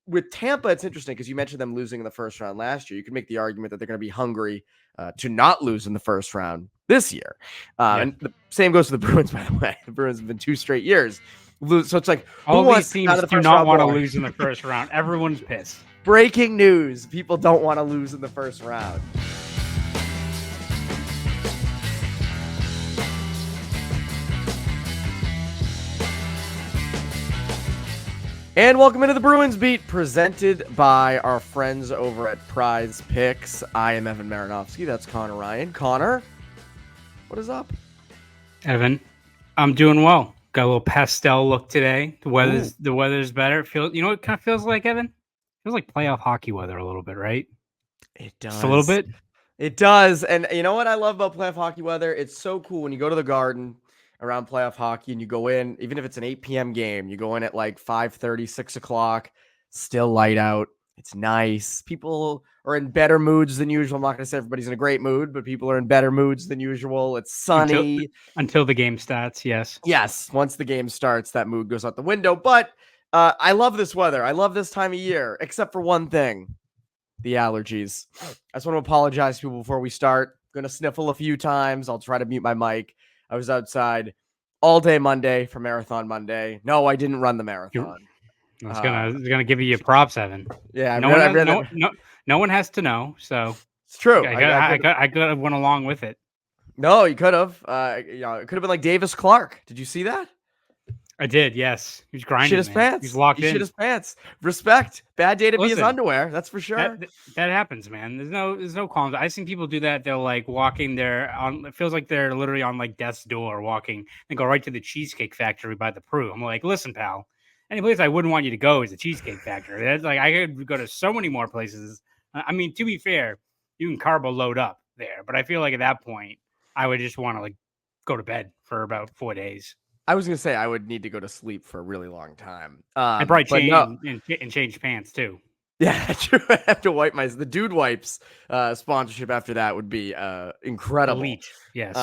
with Tampa, it's interesting because you mentioned them losing in the first round last year. You could make the argument that they're going to be hungry to not lose in the first round this year. And the same goes to the Bruins, by the way. The Bruins have been 2 straight years. So it's like, all who these teams do not want to lose in the first round. Everyone's pissed. Breaking news. People don't want to lose in the first round. And welcome into the Bruins Beat, presented by our friends over at Prize Picks. I am Evan Marinofsky. That's Conor Ryan. Connor, what is up? Evan, I'm doing well. Got a little pastel look today. The weather's better. You know what it kind of feels like, Evan? It feels like playoff hockey weather a little bit, right? It does. Just a little bit. It does. And you know what I love about playoff hockey weather? It's so cool when you go to the Garden around playoff hockey and you go in, even if it's an 8 p.m. game, you go in at like 5:30, 6 o'clock, still light out. It's nice. People are in better moods than usual. I'm not going to say everybody's in a great mood, but people are in better moods than usual. It's sunny. Until the game starts, yes. Yes. Once the game starts, that mood goes out the window. But I love this weather. I love this time of year, except for one thing, the allergies. I just want to apologize to people before we start. I'm going to sniffle a few times. I'll try to mute my mic. I was outside all day Monday for Marathon Monday. No, I didn't run the marathon. It's gonna give you your props, Evan. Yeah, no one has to know. So it's true. I could have went along with it. No, you could have. It could have been like Davis Clark. Did you see that? I did. Yes, he was grinding. Shit his pants. He's locked in. Shit his pants. Respect. Bad day to be his underwear. That's for sure. That happens, man. There's no qualms. I've seen people do that. They're like walking there on. It feels like they're literally on like death's door, walking and go right to the Cheesecake Factory by the Prue. I'm like, listen, pal. Any place I wouldn't want you to go is the Cheesecake Factory. That's like I could go to so many more places. I mean, to be fair, you can carbo load up there, but I feel like at that point, I would just want to like go to bed for about 4 days. I was going to say I would need to go to sleep for a really long time. I'd probably change pants too. Yeah, true. I have to wipe the Dude Wipes sponsorship after that would be incredible. Elite. Yes.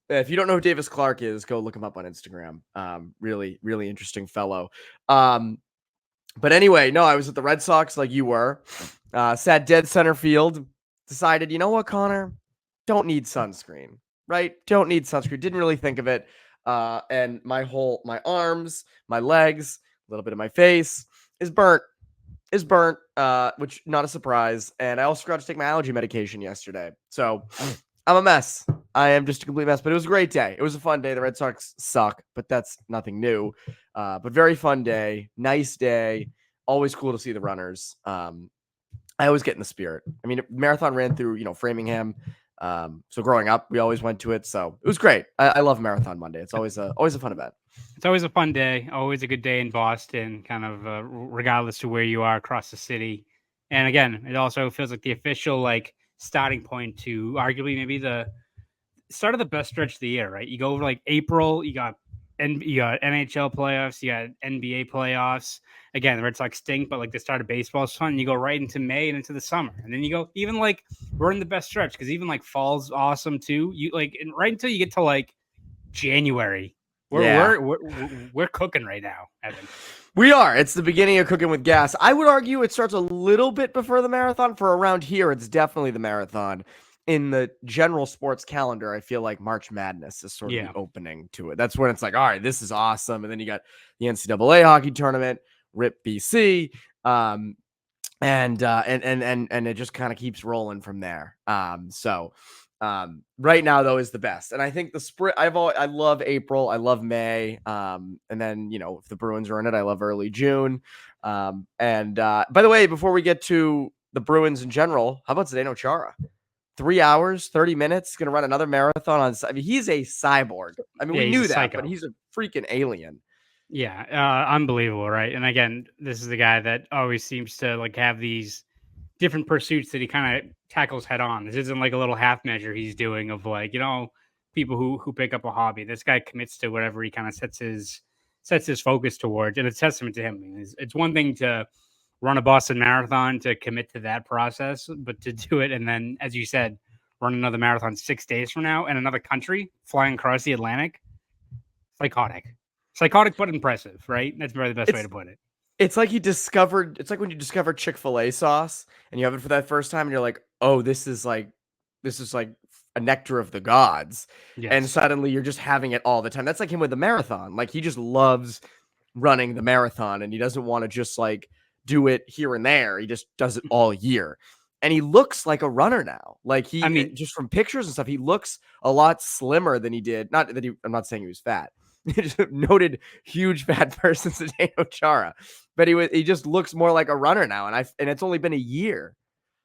If you don't know who Davis Clark is, go look him up on Instagram. Really, really interesting fellow. But anyway, no, I was at the Red Sox like you were. Sat dead center field. Decided, you know what, Connor? Don't need sunscreen, right? Don't need sunscreen. Didn't really think of it. And my arms, my legs, a little bit of my face is burnt, which not a surprise. And I also forgot to take my allergy medication yesterday. So I'm a mess. I am just a complete mess, but it was a great day. It was a fun day. The Red Sox suck, but that's nothing new. But very fun day, nice day. Always cool to see the runners. I always get in the spirit. I mean, marathon ran through, Framingham. So growing up, we always went to it. So it was great. I love Marathon Monday. It's always a fun event. It's always a fun day. Always a good day in Boston, kind of regardless of where you are across the city. And again, it also feels like the official like starting point to arguably maybe the start of the best stretch of the year, right? You go over like April, you got NHL playoffs, you got NBA playoffs. Again, the Red Sox stink, but like the start of baseball is fun. You go right into May and into the summer, and then you go even like we're in the best stretch because even like fall's awesome too. You like right until you get to like January, we're cooking right now, Evan. We are. It's the beginning of cooking with gas. I would argue it starts a little bit before the marathon. For around here, it's definitely the marathon. In the general sports calendar, I feel like March Madness is sort of the opening to it. That's when it's like, all right, this is awesome. And then you got the NCAA hockey tournament, RIP BC, and it just kind of keeps rolling from there. So right now though is the best, and I think the spring. I love April, I love May, and then if the Bruins are in it, I love early June. And by the way, before we get to the Bruins in general, how about Zdeno Chara? 3 hours, 30 minutes, going to run another marathon he's a cyborg. I mean, we knew that, psycho. But he's a freaking alien. Yeah, unbelievable, right? And again, this is the guy that always seems to like have these different pursuits that he kind of tackles head on. This isn't like a little half measure he's doing of like, people who pick up a hobby. This guy commits to whatever he kind of sets his focus towards, and it's testament to him. I mean, it's one thing to run a Boston Marathon, to commit to that process, but to do it and then, as you said, run another marathon 6 days from now in another country, flying across the Atlantic, psychotic, but impressive, right? That's probably the best way to put it. It's like it's like when you discover Chick-fil-A sauce and you have it for that first time and you're like, "Oh, this is like a nectar of the gods." And Yes. suddenly you're just having it all the time. That's like him with the marathon. Like he just loves running the marathon and he doesn't want to just like do it here and there. He just does it all year. And he looks like a runner now. Like I he mean, just from pictures and stuff, he looks a lot slimmer than he did. Not that I'm not saying he was fat. Just noted huge fat person, Zdeno Chara, but he just looks more like a runner now, and it's only been a year.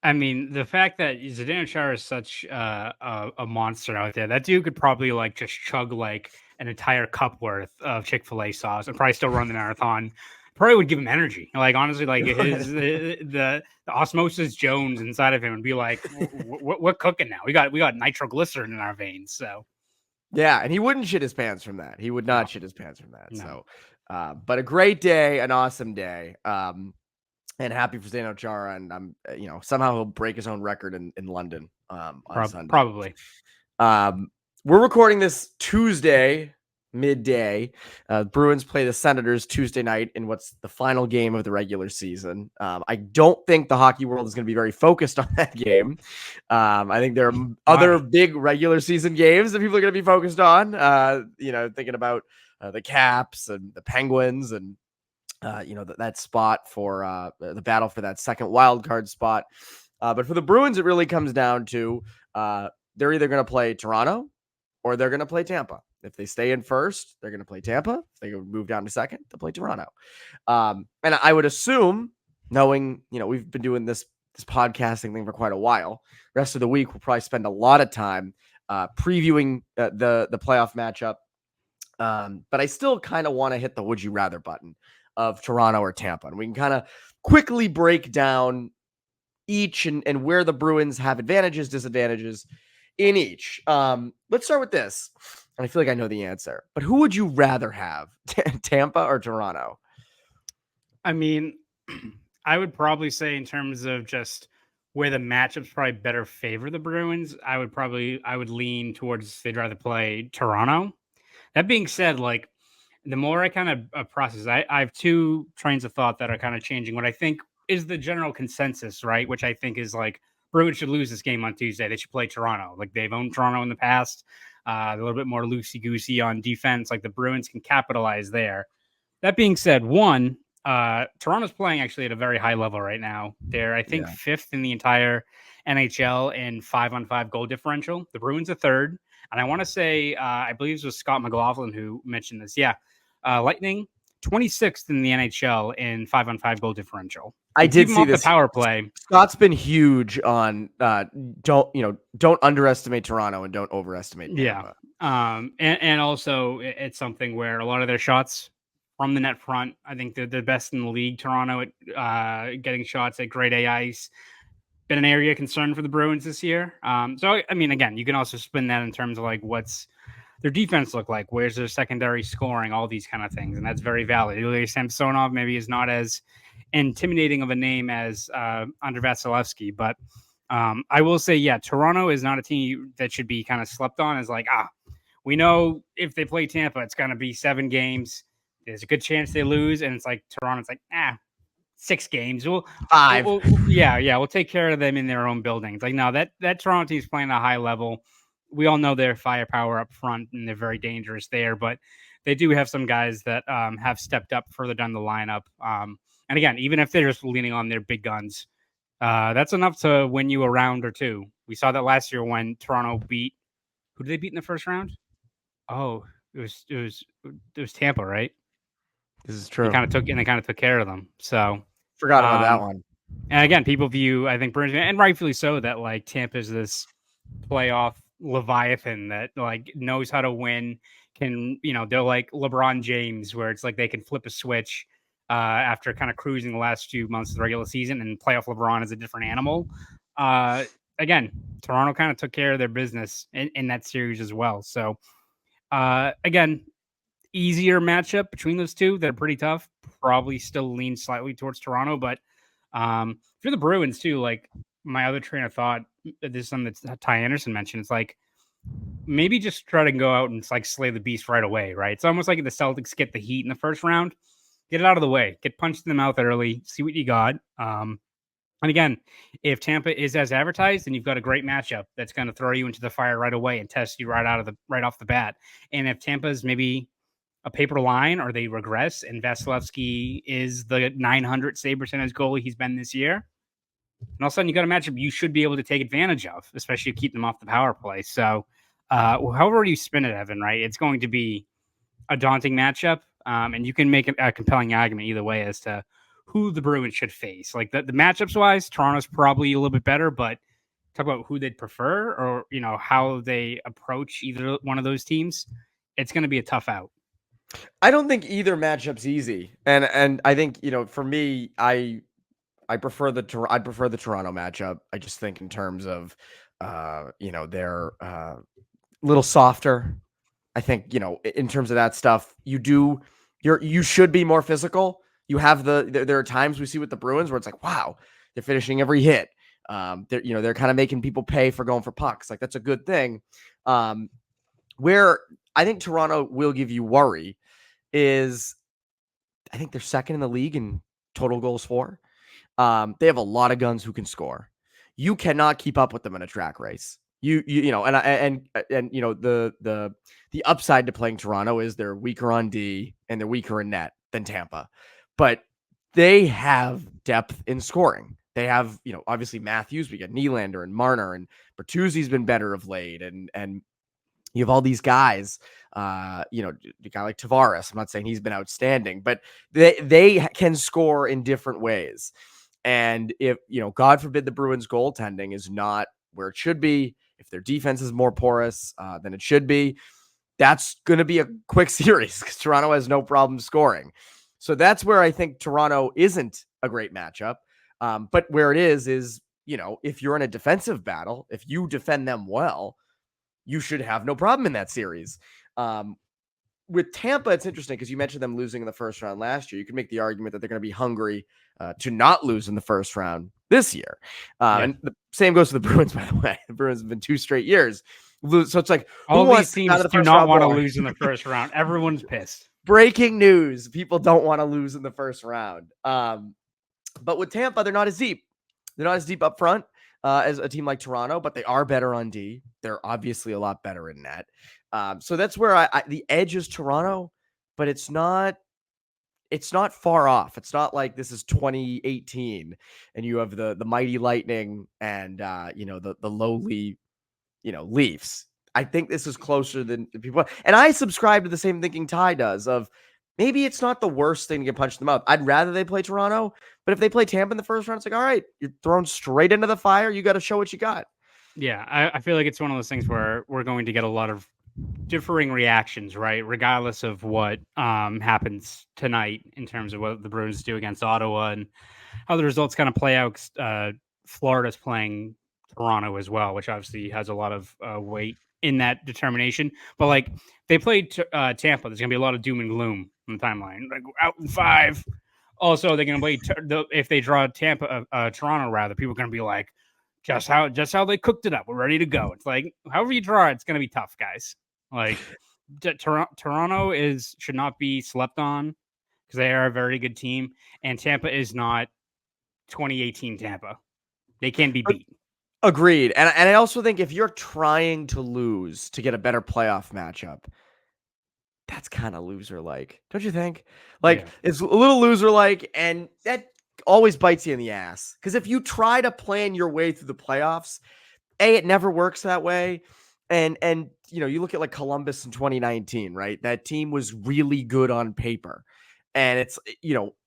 the fact that Zdeno Chara is such a monster out there, that dude could probably like just chug like an entire cup worth of Chick-fil-A sauce and probably still run the marathon. Probably would give him energy. Like honestly, like his the osmosis Jones inside of him would be like, we're cooking now. We got nitroglycerin in our veins. So Yeah, and he wouldn't shit his pants from that. He would no, not shit his pants from that. no, So, but a great day, an awesome day. And happy for Zdeno Chara, and somehow he'll break his own record in London on Sunday. probably. We're recording this Tuesday midday. Bruins play the Senators Tuesday night in what's the final game of the regular season. I don't think the hockey world is going to be very focused on that game. I think there are other big regular season games that people are going to be focused on. Thinking about the Caps and the Penguins and that spot for the battle for that second wild card spot. But for the Bruins, it really comes down to they're either going to play Toronto or they're going to play Tampa. If they stay in first, they're going to play Tampa. If they move down to second, they'll play Toronto. And I would assume, knowing, we've been doing this podcasting thing for quite a while, rest of the week, we'll probably spend a lot of time previewing the playoff matchup. But I still kind of want to hit the would you rather button of Toronto or Tampa. And we can kind of quickly break down each and where the Bruins have advantages, disadvantages in each. Let's start with this. And I feel like I know the answer, but who would you rather have, Tampa or Toronto? I mean, I would probably say in terms of just where the matchups probably better favor the Bruins, I would lean towards they'd rather play Toronto. That being said, like the more I kind of process, I have two trains of thought that are kind of changing. What I think is the general consensus, right? Which I think is like Bruins should lose this game on Tuesday. They should play Toronto. Like they've owned Toronto in the past. They're a little bit more loosey goosey on defense. Like the Bruins can capitalize there. That being said, Toronto's playing actually at a very high level right now. They're, I think, fifth in the entire NHL in 5-on-5 goal differential. The Bruins are third. And I want to say, I believe it was Scott McLaughlin who mentioned this. Yeah. Lightning, 26th in the NHL in 5-on-5 goal differential. I did see this. The power play. Scott's been huge on don't underestimate Toronto and don't overestimate Tampa. Yeah. And also it's something where a lot of their shots from the net front, I think they're the best in the league. Toronto at getting shots at grade A ice. Been an area of concern for the Bruins this year. So I mean, again, you can also spin that in terms of like what's their defense look like, where's their secondary scoring, all these kind of things, and that's very valid. Ilya Samsonov maybe is not as intimidating of a name as Andrei Vasilevsky, but I will say, yeah, Toronto is not a team that should be kind of slept on as like, we know if they play Tampa, it's going to be 7 games. There's a good chance they lose, and it's like Toronto's like, 6 games. We'll 5. We'll take care of them in their own buildings. Like, no, that Toronto team's playing at a high level. We all know their firepower up front, and they're very dangerous there. But they do have some guys that have stepped up further down the lineup. And again, even if they're just leaning on their big guns, that's enough to win you a round or two. We saw that last year when Toronto beat. Who did they beat in the first round? Oh, it was Tampa, right? This is true. They kind of took care of them. So forgot about that one. And again, people view, I think, Bruins, and rightfully so, that like Tampa is this playoff leviathan that like knows how to win. They're like LeBron James, where it's like they can flip a switch after kind of cruising the last few months of the regular season, and playoff LeBron is a different animal. Again, Toronto kind of took care of their business in that series as well. So again, easier matchup between those two that are pretty tough. Probably still lean slightly towards Toronto, but for the Bruins too, like my other train of thought, this is something that Ty Anderson mentioned. It's like maybe just try to go out and like slay the beast right away, right? It's almost like the Celtics get the Heat in the first round, get it out of the way, get punched in the mouth early, see what you got. And again, if Tampa is as advertised, then you've got a great matchup that's going to throw you into the fire right away and test you right off the bat. And if Tampa's maybe a paper line or they regress and Vasilevsky is the 900 save percentage goalie he's been this year, and all of a sudden you got a matchup you should be able to take advantage of, especially if you keep them off the power play. So however you spin it, Evan, right, it's going to be a daunting matchup. And you can make a compelling argument either way as to who the Bruins should face. Like the matchups wise, Toronto's probably a little bit better, but talk about who they'd prefer or, how they approach either one of those teams. It's going to be a tough out. I don't think either matchup's easy. And I think, for me, I prefer the Toronto matchup. I just think in terms of they're a little softer. I think, in terms of that stuff, you should be more physical. You have there are times we see with the Bruins where it's like, wow, they're finishing every hit. They're kind of making people pay for going for pucks. Like that's a good thing. Where I think Toronto will give you worry is I think they're second in the league in total goals for. They have a lot of guns who can score. You cannot keep up with them in a track race. The upside to playing Toronto is they're weaker on D and they're weaker in net than Tampa, but they have depth in scoring. They have, obviously Matthews, we got Nylander and Marner, and Bertuzzi's been better of late. And you have all these guys, a guy like Tavares. I'm not saying he's been outstanding, but they can score in different ways. And if, God forbid the Bruins goaltending is not where it should be, if their defense is more porous than it should be, that's going to be a quick series because Toronto has no problem scoring. So that's where I think Toronto isn't a great matchup. But where it is, if you're in a defensive battle, if you defend them well, you should have no problem in that series. With Tampa, it's interesting because you mentioned them losing in the first round last year. You can make the argument that they're going to be hungry to not lose in the first round this year. And the same goes to the Bruins, by the way. The Bruins have been 2 straight years. So it's like, all these teams do not want to lose in the first round. Everyone's pissed. Breaking news. People don't want to lose in the first round. But with Tampa, they're not as deep. They're not as deep up front as a team like Toronto, but they are better on D. They're obviously a lot better in net. So that's where the edge is Toronto, but it's not far off. It's not like this is 2018 and you have the mighty Lightning and the lowly Leafs. I think this is closer than people. And I subscribe to the same thinking Ty does of maybe it's not the worst thing to get punched in the mouth. I'd rather they play Toronto, but if they play Tampa in the first round, it's like, all right, you're thrown straight into the fire. You got to show what you got. Yeah, I feel like it's one of those things where we're going to get a lot of differing reactions, right? Regardless of what happens tonight in terms of what the Bruins do against Ottawa and how the results kind of play out. Florida's playing Toronto as well, which obviously has a lot of weight in that determination. But like they played Tampa, there's going to be a lot of doom and gloom on the timeline. Like out in 5. Also, they're going to play if they draw Toronto rather. People are going to be like, just how they cooked it up. We're ready to go. It's like however you draw it, it's going to be tough, guys. Like Toronto should not be slept on because they are a very good team, and Tampa is not 2018 Tampa. They can be beat. Agreed. And I also think if you're trying to lose to get a better playoff matchup, that's kind of loser-like. Don't you think? Like, it's a little loser-like, and that always bites you in the ass. Because if you try to plan your way through the playoffs, it never works that way. And you look at like Columbus in 2019, right? That team was really good on paper. And it's,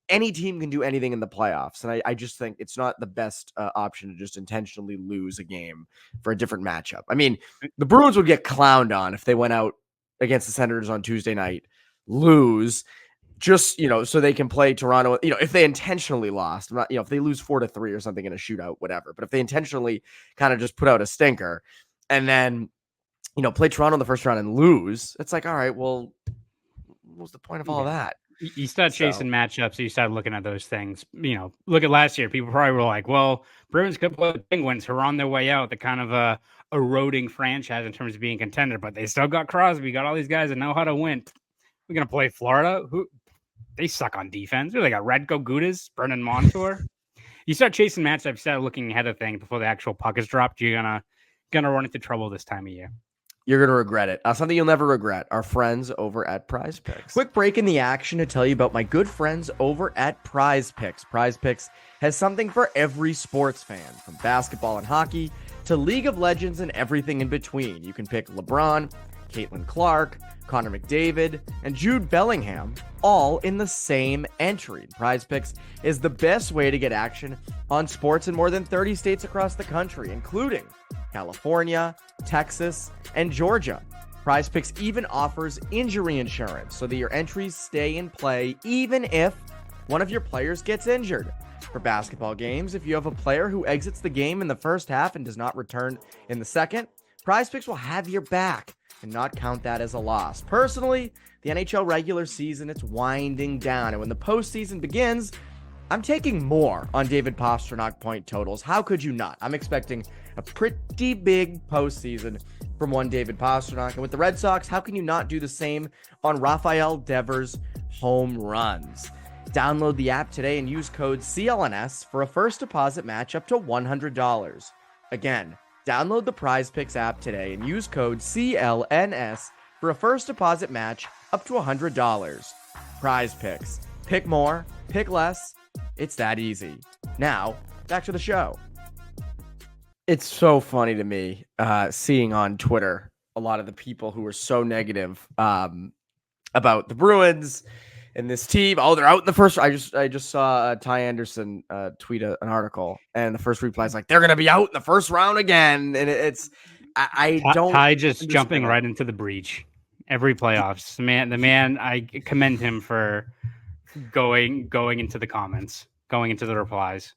any team can do anything in the playoffs. And I just think it's not the best option to just intentionally lose a game for a different matchup. I mean, the Bruins would get clowned on if they went out against the Senators on Tuesday night, lose, just, so they can play Toronto, if they intentionally lost, not, if they lose 4-3 or something in a shootout, whatever. But if they intentionally kind of just put out a stinker and then, play Toronto in the first round and lose, it's like, all right, well, what's the point of all of that? You start chasing matchups, you start looking at those things. Look at last year. People probably were like, well, Bruins could play the Penguins who are on their way out. They're kind of a eroding franchise in terms of being contender, but they still got Crosby, got all these guys that know how to win. We're going to play Florida? Who? they suck on defense. They got Radko Gudas, Brennan Montour. You start chasing matchups, start looking ahead of things before the actual puck is dropped. You're gonna run into trouble this time of year. You're going to regret it. Something you'll never regret. Our friends over at Prize Picks. Quick break in the action to tell you about my good friends over at Prize Picks. Prize Picks has something for every sports fan, from basketball and hockey to League of Legends and everything in between. You can pick LeBron, Caitlin Clark, Connor McDavid, and Jude Bellingham, all in the same entry. Prize Picks is the best way to get action on sports in more than 30 states across the country, including California, Texas, and Georgia. Prize Picks even offers injury insurance so that your entries stay in play even if one of your players gets injured. For basketball games, if you have a player who exits the game in the first half and does not return in the second, Prize Picks will have your back and not count that as a loss. Personally, the NHL regular season, it's winding down, and when the postseason begins, I'm taking more on David Pastrnak point totals. How could you not? I'm expecting a pretty big postseason from one David Pastrnak. And with the Red Sox, how can you not do the same on Rafael Devers' home runs? Download the app today and use code CLNS for a first deposit match up to $100. Again, download the Prize Picks app today and use code CLNS for a first deposit match up to $100. Prize Picks. Pick more, pick less. It's that easy. Now, back to the show. It's so funny to me seeing on Twitter a lot of the people who are so negative about the Bruins and this team. Oh, they're out in the first. I just saw Ty Anderson tweet an article, and the first reply is like, they're going to be out in the first round again. And I don't. Ty just jumping right into the breach every playoffs. The man. I commend him for going into the comments, going into the replies.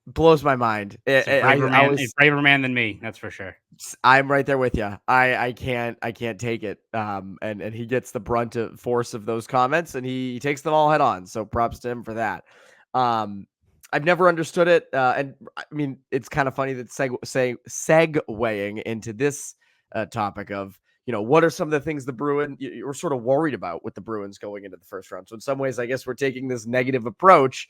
Blows my mind. Braver man than me, that's for sure. I'm right there with you. I can't take it. And he gets the brunt of force of those comments, and he takes them all head on. So props to him for that. I've never understood it. And I mean, it's kind of funny that segueing into this topic of, what are some of the things the Bruins you're sort of worried about with the Bruins going into the first round? So in some ways, I guess we're taking this negative approach.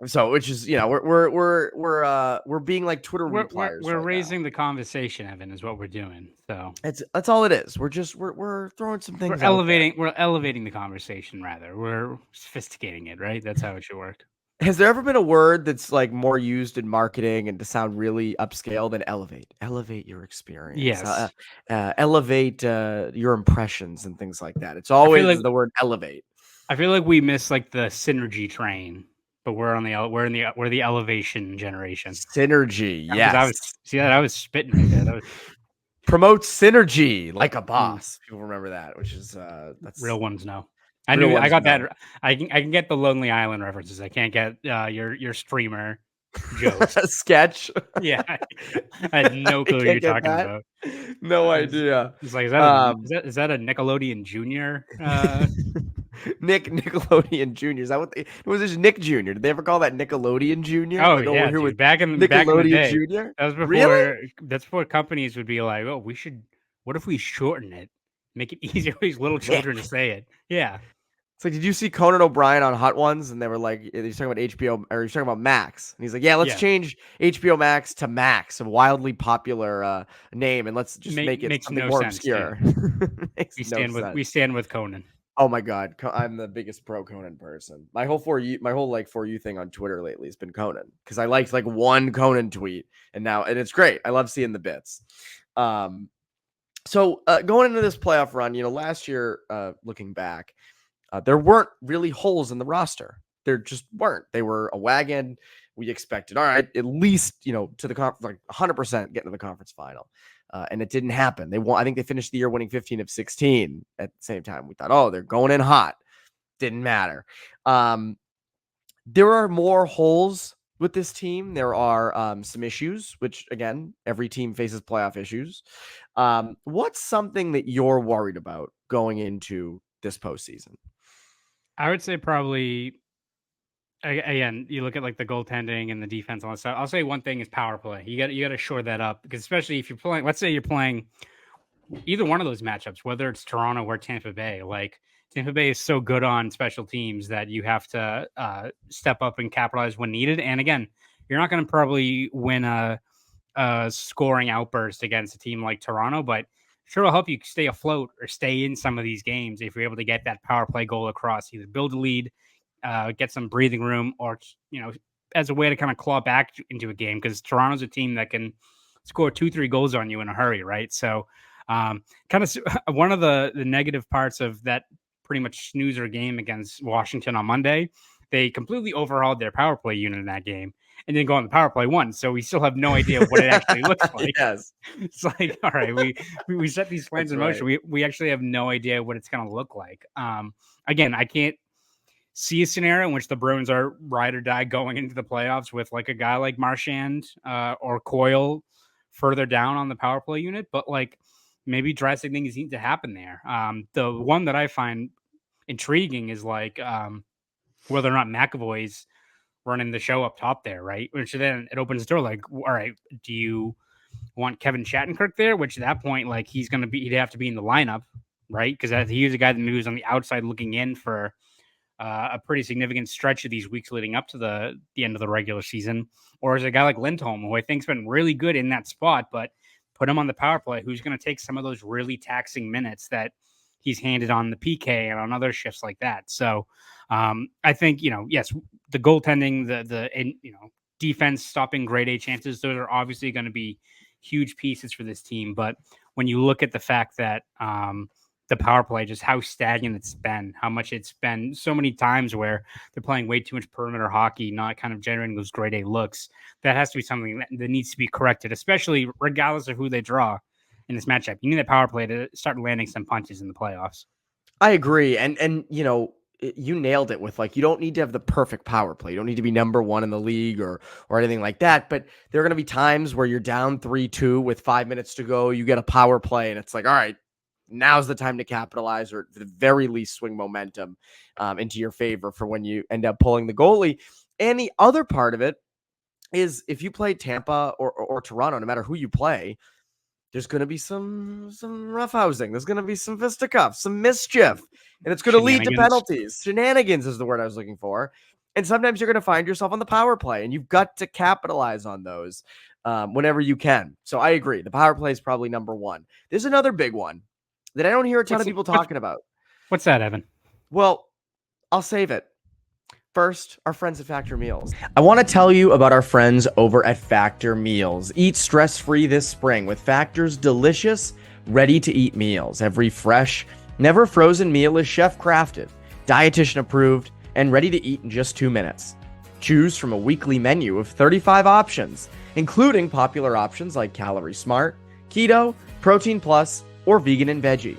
So, which is, we're being like Twitter repliers. We're raising the conversation, Evan, is what we're doing. So that's all it is. We're throwing some things. We're elevating the conversation. Rather, we're sophisticating it. Right. That's how it should work. Has there ever been a word that's like more used in marketing and to sound really upscale than elevate? Elevate your experience. Yes. Elevate your impressions and things like that. It's always the word elevate. I feel like we miss like the synergy train. But we're the elevation generation. Synergy, yes. I was spitting right there. Promote synergy like a boss. People remember that, which is that's real ones know. I got that. I can get the Lonely Island references. I can't get your streamer jokes. Sketch. Yeah, I had no clue what you're talking about. No idea. It's like, is that a Nickelodeon Junior? Nickelodeon Junior. Is that what it was? This Nick Junior. Did they ever call that Nickelodeon Junior? Oh, yeah, dude. Back in the day. Junior. That was before. Really? That's before companies would be like, "Oh, what if we shorten it, make it easier for these little children to say it?" Yeah. It's like, did you see Conan O'Brien on Hot Ones? And they were like, he's talking about HBO, or he's talking about Max. And he's like, let's change HBO Max to Max, a wildly popular name, and let's just make it something more obscure. We stand with Conan. Oh my God, I'm the biggest pro Conan person. My whole For You thing on Twitter lately has been Conan, because I liked like one Conan tweet, and it's great. I love seeing the bits. So going into this playoff run, last year, looking back, there weren't really holes in the roster. There just weren't. They were a wagon. We expected, all right, at least, to the conference, like 100% getting to the conference final. And it didn't happen. I think they finished the year winning 15 of 16 at the same time. We thought, oh, they're going in hot. Didn't matter. There are more holes with this team. There are some issues, which, again, every team faces playoff issues. What's something that you're worried about going into this postseason? I would say probably, again, you look at like the goaltending and the defense on that stuff. I'll say one thing is power play. You got to shore that up, because especially if you're playing, let's say you're playing either one of those matchups, whether it's Toronto or Tampa Bay, like Tampa Bay is so good on special teams that you have to step up and capitalize when needed. And again, you're not going to probably win a scoring outburst against a team like Toronto, but sure will help you stay afloat or stay in some of these games if you're able to get that power play goal across, either build a lead, get some breathing room, or as a way to kind of claw back into a game, because Toronto's a team that can score 2-3 goals on you in a hurry, right? So kind of one of the negative parts of that pretty much snoozer game against Washington on Monday, they completely overhauled their power play unit in that game and didn't go on the power play once. So we still have no idea what it actually looks like. Yes. It's like, all right, we set these plans in motion. Right. We actually have no idea what it's going to look like. Again, I can't see a scenario in which the Bruins are ride or die going into the playoffs with like a guy like Marchand or Coyle further down on the power play unit, but like maybe drastic things need to happen there. The one that I find intriguing is like whether or not McAvoy's running the show up top there, right? Which then it opens the door like, all right, do you want Kevin Shattenkirk there? Which at that point, like he'd have to be in the lineup, right? Because he was a guy that was on the outside looking in for a pretty significant stretch of these weeks leading up to the end of the regular season. Or is a guy like Lindholm, who I think's been really good in that spot, but put him on the power play, who's going to take some of those really taxing minutes that he's handed on the PK and on other shifts like that. So I think, yes, the goaltending, the defense stopping grade A chances, those are obviously going to be huge pieces for this team. But when you look at the fact that the power play, just how stagnant it's been, how much it's been so many times where they're playing way too much perimeter hockey, not kind of generating those grade A looks, that has to be something that needs to be corrected, especially regardless of who they draw in this matchup. You need that power play to start landing some punches in the playoffs. I agree. And you nailed it with like, you don't need to have the perfect power play. You don't need to be number one in the league or anything like that. But there are going to be times where you're down 3-2 with 5 minutes to go. You get a power play and it's like, all right, now's the time to capitalize, or at the very least swing momentum into your favor for when you end up pulling the goalie. And the other part of it is if you play Tampa or Toronto, no matter who you play, there's going to be some roughhousing. There's going to be some fisticuffs, some mischief, and it's going to lead to penalties. Shenanigans is the word I was looking for. And sometimes you're going to find yourself on the power play, and you've got to capitalize on those whenever you can. So I agree. The power play is probably number one. There's another big one that I don't hear a ton of people talking about. What's that, Evan? Well, I'll save it. First, our friends at Factor Meals. I want to tell you about our friends over at Factor Meals. Eat stress-free this spring with Factor's delicious, ready-to-eat meals. Every fresh, never frozen meal is chef-crafted, dietitian approved, and ready to eat in just 2 minutes. Choose from a weekly menu of 35 options, including popular options like Calorie Smart, Keto, Protein Plus, or Vegan and Veggie.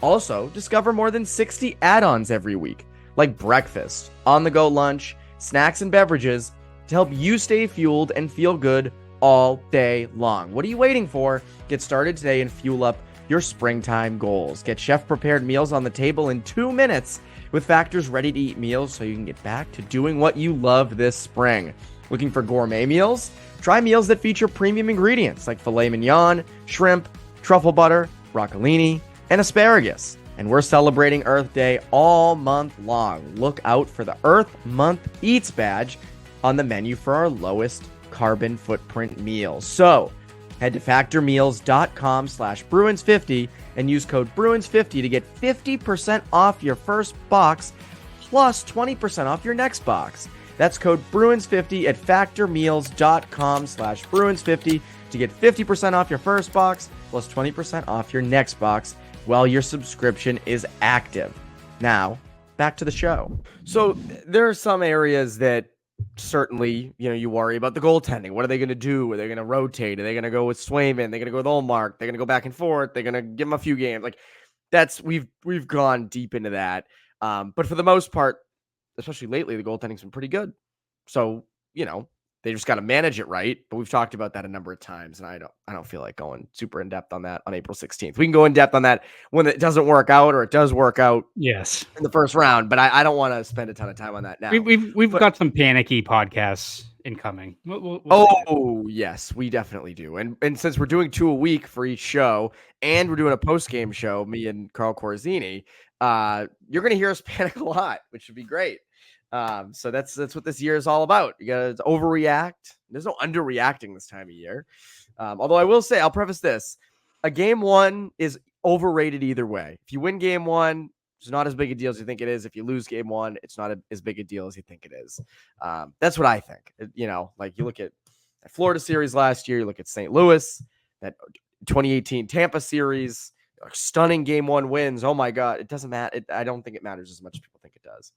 Also, discover more than 60 add-ons every week, like breakfast, on-the-go lunch, snacks, and beverages to help you stay fueled and feel good all day long. What are you waiting for? Get started today and fuel up your springtime goals. Get chef-prepared meals on the table in 2 minutes with Factor's ready-to-eat meals so you can get back to doing what you love this spring. Looking for gourmet meals? Try meals that feature premium ingredients like filet mignon, shrimp, truffle butter, broccolini, and asparagus. And we're celebrating Earth Day all month long. Look out for the Earth Month Eats badge on the menu for our lowest carbon footprint meals. So head to factormeals.com/Bruins50 and use code Bruins50 to get 50% off your first box plus 20% off your next box. That's code Bruins50 at factormeals.com/Bruins50 to get 50% off your first box plus 20% off your next box while your subscription is active. Now, back to the show. So there are some areas that certainly, you worry about the goaltending. What are they going to do? Are they going to rotate? Are they going to go with Swayman? They're going to go with Ullmark. They're going to go back and forth. They're going to give him a few games. Like we've gone deep into that. But for the most part, especially lately, the goaltending's been pretty good. So, they just got to manage it right. But we've talked about that a number of times, and I don't feel like going super in depth on that on April 16th. We can go in depth on that when it doesn't work out or it does work out. Yes, in the first round. But I don't want to spend a ton of time on that now. We've got some panicky podcasts incoming. Yes, we definitely do. And since we're doing 2 a week for each show, and we're doing a post game show, me and Carl Corazzini, you're going to hear us panic a lot, which would be great. So that's what this year is all about. You got to overreact. There's no underreacting this time of year. Although I will say, I'll preface this: a game one is overrated either way. If you win game one, it's not as big a deal as you think it is. If you lose game one, it's not as big a deal as you think it is. That's what I think. Like you look at that Florida series last year, you look at St. Louis, that 2018 Tampa series, stunning game one wins. Oh my God, it doesn't matter. I don't think it matters as much as people think it does.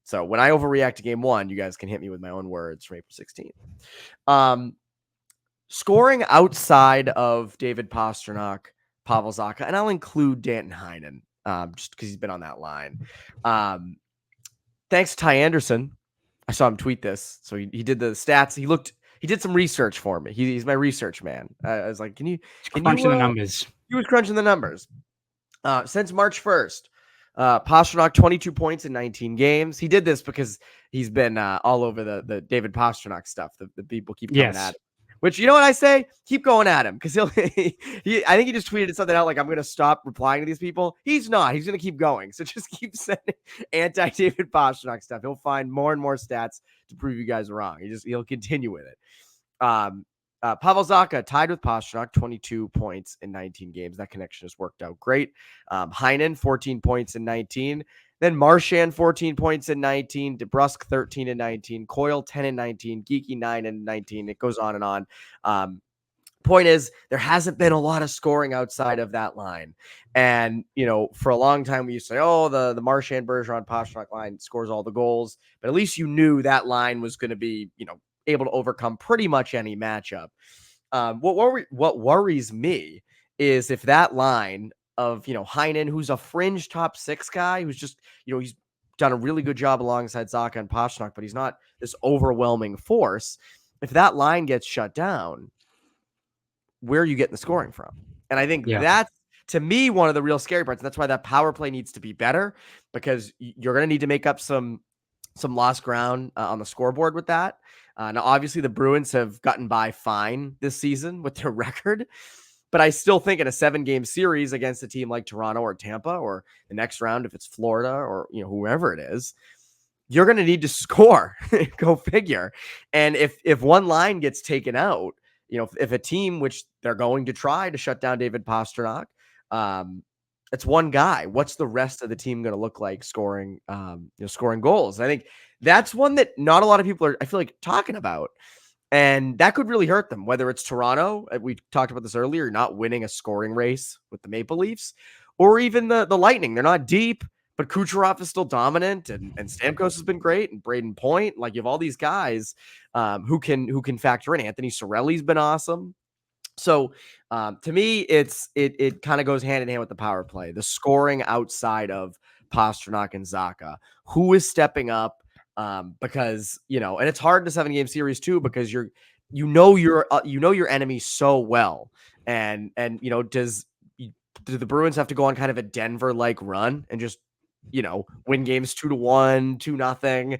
So when I overreact to game one, you guys can hit me with my own words from April 16th. Scoring outside of David Pastrnak, Pavel Zacha, and I'll include Danton Heinen, just because he's been on that line. Thanks to Ty Anderson. I saw him tweet this. So he did the stats. He did some research for me. He's my research man. I was like, can you crunching the numbers? He was crunching the numbers. Since March 1st, Pastrnak 22 points in 19 games. He did this because he's been all over the David Pastrnak stuff. The people keep coming at him. Which, you know what I say? Keep going at him, because I think he just tweeted something out like, I'm going to stop replying to these people. He's not. He's going to keep going. So just keep sending anti-David Pastrnak stuff. He'll find more and more stats to prove you guys wrong. He'll continue with it. Pavel Zacha tied with Pastrnak, 22 points in 19 games. That connection has worked out great. Heinen, 14 points in 19. Then Marchand, 14 points in 19. DeBrusk, 13 in 19. Coyle, 10 in 19. Geeky, 9 in 19. It goes on and on. Point is, there hasn't been a lot of scoring outside of that line. And, for a long time, we used to say, oh, the Marchand, Bergeron, Pastrnak line scores all the goals. But at least you knew that line was going to be, able to overcome pretty much any matchup. What worries me is if that line of, Heinen, who's a fringe top six guy, who's just, he's done a really good job alongside Zacha and Pastrnak, but he's not this overwhelming force. If that line gets shut down, where are you getting the scoring from? And I think that's, to me, one of the real scary parts. And that's why that power play needs to be better, because you're going to need to make up some lost ground on the scoreboard with that. Now, obviously, the Bruins have gotten by fine this season with their record, but I still think in a 7-game series against a team like Toronto or Tampa, or the next round if it's Florida or whoever it is, you're going to need to score. Go figure. And if one line gets taken out, if a team, which they're going to try to shut down David Pastrnak, it's one guy. What's the rest of the team going to look like scoring goals? And I think that's one that not a lot of people are, I feel like, talking about. And that could really hurt them, whether it's Toronto, we talked about this earlier, not winning a scoring race with the Maple Leafs, or even the Lightning. They're not deep, but Kucherov is still dominant, and Stamkos has been great, and Braden Point. Like, you have all these guys who can factor in. Anthony Cirelli's been awesome. So to me, it kind of goes hand in hand with the power play, the scoring outside of Pastrnak and Zacha. Who is stepping up? Because, and it's hard in a 7-game series too, because your enemy so well. And do the Bruins have to go on kind of a Denver-like run and just, win games 2-1, 2-0,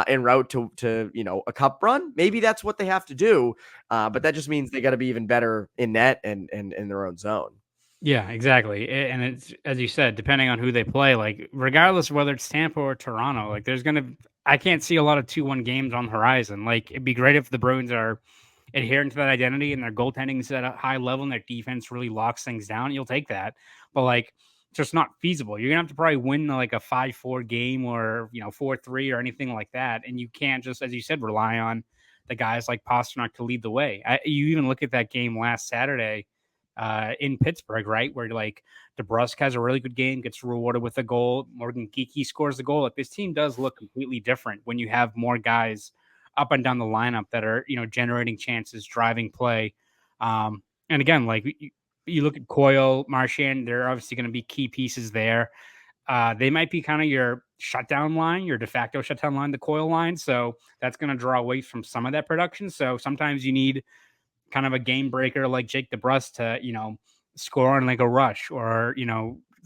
en route to a cup run? Maybe that's what they have to do. But that just means they got to be even better in net and in their own zone. Yeah, exactly. And it's, as you said, depending on who they play, like, regardless of whether it's Tampa or Toronto, like, I can't see a lot of 2-1 games on the horizon. Like, it'd be great if the Bruins are adhering to that identity and their goaltending is at a high level and their defense really locks things down. You'll take that. But, like, it's just not feasible. You're going to have to probably win like a 5-4 game or, 4-3 or anything like that. And you can't just, as you said, rely on the guys like Pastrnak to lead the way. You even look at that game last Saturday in Pittsburgh, right, where like DeBrusk has a really good game, gets rewarded with a goal. Morgan Geeky scores the goal. Like, this team does look completely different when you have more guys up and down the lineup that are, generating chances, driving play. And again, like, you look at Coyle, Marchand, they're obviously going to be key pieces there. They might be kind of your shutdown line, your de facto shutdown line, the Coyle line. So that's going to draw away from some of that production. So sometimes you need kind of a game breaker like Jake DeBrusk to, score on like a rush or,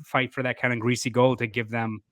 fight for that kind of greasy goal to give them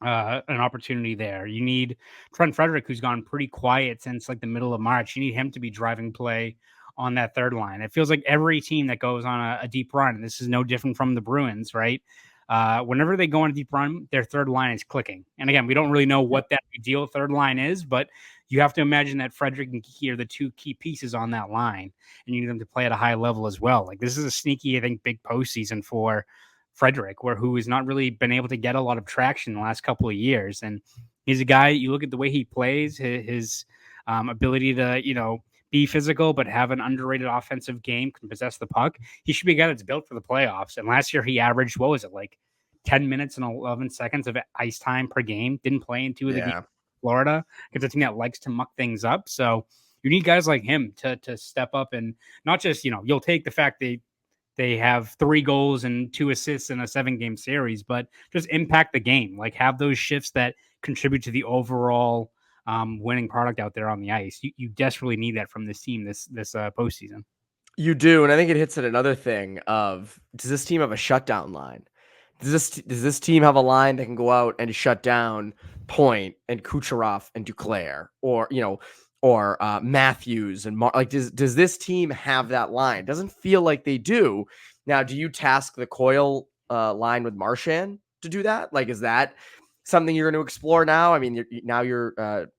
an opportunity there. You need Trent Frederick, who's gone pretty quiet since like the middle of March. You need him to be driving play on that third line. It feels like every team that goes on a deep run, and this is no different from the Bruins, right? whenever they go on a deep run, their third line is clicking. And again, we don't really know what that ideal third line is, but you have to imagine that Frederic and Kiki are the two key pieces on that line, and you need them to play at a high level as well. Like, this is a sneaky, I think, big postseason for Frederic, who has not really been able to get a lot of traction in the last couple of years. And he's a guy, you look at the way he plays, his ability to, be physical, but have an underrated offensive game, can possess the puck. He should be a guy that's built for the playoffs. And last year he averaged, 10 minutes and 11 seconds of ice time per game. Didn't play in 2 of the games in Florida because it's a team that likes to muck things up. So you need guys like him to step up and not just, you'll take the fact they have 3 goals and 2 assists in a 7-game series, but just impact the game. Like, have those shifts that contribute to the overall winning product out there on the ice. You desperately need that from this team this postseason. You do, and I think it hits at another thing of, does this team have a shutdown line? Does this team have a line that can go out and shut down Point and Kucherov and Duclair, or Matthews and does this team have that line? Doesn't feel like they do. Now, do you task the Coyle line with Marchand to do that? Like, is that something you're going to explore now? I mean, you're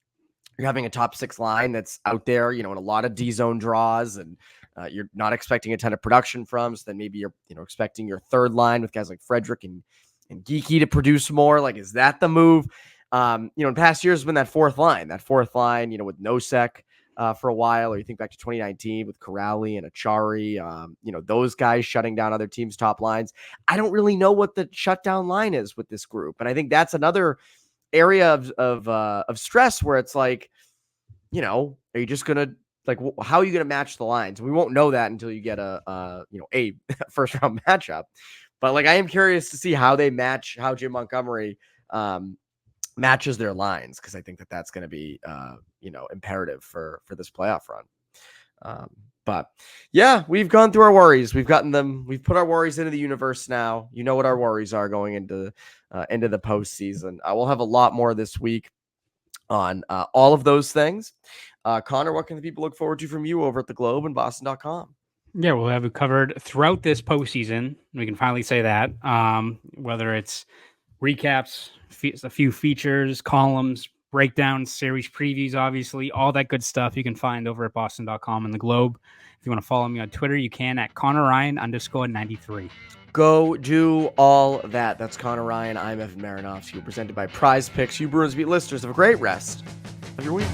having a top 6 line that's out there, in a lot of D zone draws, and you're not expecting a ton of production from. So then maybe you're, expecting your third line with guys like Frederic and Geeky to produce more. Like, is that the move? In past years, when that fourth line, with Nosek for a while, or you think back to 2019 with Corrali and Achari, those guys shutting down other teams' top lines. I don't really know what the shutdown line is with this group. And I think that's another area of stress where it's like, are you just going to, how are you going to match the lines? We won't know that until you get a first round matchup. But I am curious to see how they match, how Jim Montgomery matches their lines, because I think that's going to be imperative for this playoff run. But yeah, we've gone through our worries. We've gotten them. We've put our worries into the universe now. You know what our worries are going into the postseason. We'll have a lot more this week on all of those things. Connor, what can the people look forward to from you over at the Globe and Boston.com? Yeah, we'll have it covered throughout this postseason. We can finally say that. Whether it's recaps, a few features, columns, breakdowns, series previews, obviously, all that good stuff you can find over at Boston.com and the Globe. If you want to follow me on Twitter, you can at Conor Ryan _93. Go do all that. That's Conor Ryan. I'm Evan Marinofsky, presented by Prize Picks. You Bruins Beat listeners, have a great rest of your week.